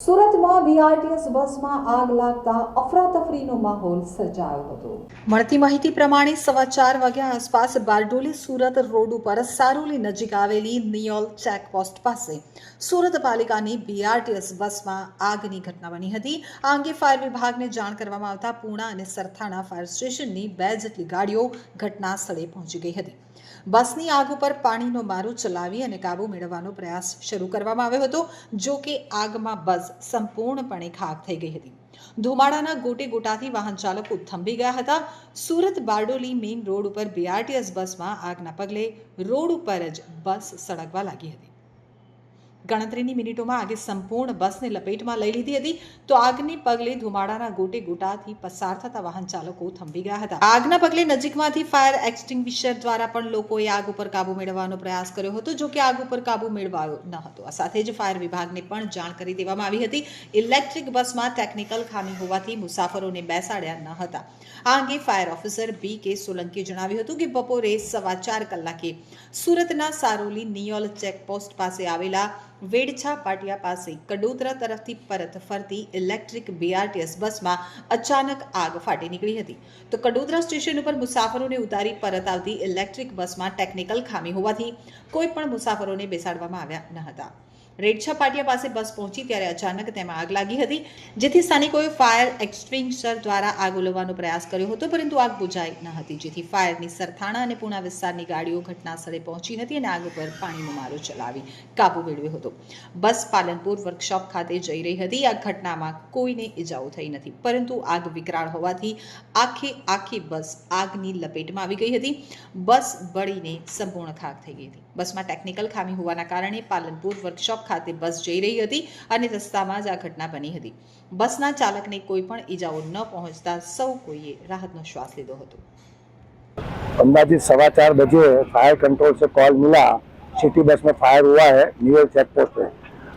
સુરતમાં બીઆરટીએસ બસમાં આગ લાગતા અફરાતફરીનો માહોલ સર્જાયો હતો। મળતી માહિતી પ્રમાણે 4:15 વાગ્યા આસપાસ બારડોલી સુરત રોડ ઉપર સારોલી નજીક આવેલી નિયોલ ચેકપોસ્ટ પાસે સુરત પાલિકાની બીઆરટીએસ બસમાં આગની ઘટના બની હતી। આ અંગે ફાયર વિભાગને જાણ કરવામાં આવતા પૂણા અને સરથાણા ફાયર સ્ટેશનની 2 જેટલી ગાડીઓ ઘટના સ્થળે પહોંચી ગઈ હતી। બસની આગ ઉપર પાણીનો મારો ચલાવી અને કાબુ મેળવવાનો પ્રયાસ શરૂ કરવામાં આવ્યો હતો। જો કે આગમાં બસ સંપૂર્ણપણે ખાક થઈ ગઈ હતી। ધુમાડાના ગોટે ગોટાથી વાહન ચાલકો થંભી ગયા હતા। સુરત બારડોલી મેઇન રોડ ઉપર બીઆરટીએસ બસમાં આગના પગલે રોડ ઉપર જ બસ સળગવા લાગી હતી। ગણતરીની મિનિટોમાં આગે સંપૂર્ણ બસને લપેટમાં લઈ લીધી હતી। તો આગને પગલે ધુમાડાના ગોટે ગોટાથી પસાર થતા વાહન ચાલકો થંભી ગયા હતા। આગના પગલે નજીકમાંથી ફાયર એક્સટિંગ્વિશર દ્વારા પણ લોકોએ આગ ઉપર કાબુ મેળવવાનો પ્રયાસ કર્યો હતો। જો કે આગ ઉપર કાબુ મેળવાયો ન હતો। આ સાથે જ ફાયર વિભાગને પણ જાણ કરી દેવામાં આવી હતી। ઇલેક્ટ્રિક બસમાં ટેકનિકલ ખામી હોવાથી મુસાફરોને બેસાડ્યા ન હતા। આ અંગે ફાયર ઓફિસર BK સોલંકીએ જણાવ્યું હતું કે બપોરે 4:15 કલાકે સુરતના સારોલી નિયોલ ચેકપોસ્ટ પાસે આવેલા વેડછા પાટિયા પાસે કડોદરા તરફથી પરત ફરતી ઇલેક્ટ્રિક બીઆરટીએસ બસમાં અચાનક આગ ફાટી નીકળી હતી। તો કડોદરા સ્ટેશન ઉપર મુસાફરોને ઉતારી પરત આવતી ઇલેક્ટ્રિક બસમાં ટેકનિકલ ખામી હોવાથી કોઈ પણ મુસાફરોને બેસાડવામાં આવ્યા ન હતા। રેડછા પાટિયા પાસે બસ પહોંચી ત્યારે અચાનક તેમાં આગ લાગી હતી, જેથી સ્થાનિકોએ ફાયર એક્સટિંગ્વિશર દ્વારા આગ ઓલવવાનો પ્રયાસ કર્યો હતો, પરંતુ આગ બુઝાઈ ન હતી, જેથી ફાયરની સરથાણા અને પૂણા વિસ્તારની ગાડીઓ ઘટના સ્થળે પહોંચી હતી અને આગ ઉપર પાણીનો મારો ચલાવી કાબુ મેળવ્યો હતો। બસ પાલનપુર વર્કશોપ ખાતે જઈ રહી હતી। આ ઘટનામાં કોઈને ઈજાઓ થઈ નથી, પરંતુ આગ વિકરાળ હોવાથી આખી બસ આગની લપેટમાં આવી ગઈ હતી। બસ બળીને સંપૂર્ણ ખાક થઈ ગઈ હતી। બસમાં ટેકનિકલ ખામી હોવાના કારણે પાલનપુર વર્કશોપ ખાતે બસ જઈ રહી હતી અને રસ્તામાં જ આ ઘટના બની હતી। બસના ચાલકને કોઈ પણ ઈજાઓ ન પહોંચતા સૌ કોઈએ રાહતનો શ્વાસ લીધો હતો। अंदाजित 4:15 बजे फायर कंट्रोल से कॉल मिला, सिटी बस में फायर हुआ है नियर चेक पोस्ट पे।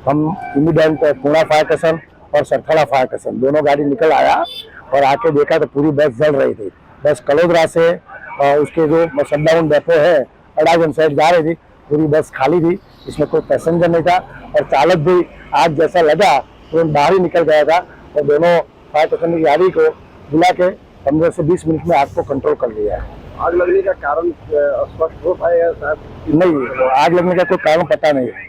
हम इमीडिएट पूना फायर स्टेशन और सरथाड़ा फायर स्टेशन दोनों गाड़ी निकल आया और आके देखा तो पूरी बस जल रही थी। बस कलोदरा से उसके जो शटडाउन डेपो है अडाजन साइड जा रही थी, पूरी बस खाली थी, इसमें कोई पैसेंजर नहीं था और चालक भी आग जैसा लगा तुरंत बाहर ही निकल गया था और दोनों फायर स्टेशन की गाड़ी को बुला के 15 से 20 मिनट में आग को कंट्रोल कर लिया है। आग लगने का कारण स्पष्ट हो पाया साहब? नहीं, आग लगने का कोई कारण पता नहीं है।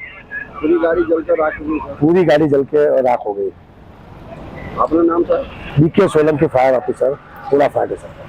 पूरी गाड़ी जलकर राख हो गई सर? पूरी गाड़ी जल के राख हो गई। अपना नाम sir? BK Solanki fire officer, पूरा फायर स्टेशन।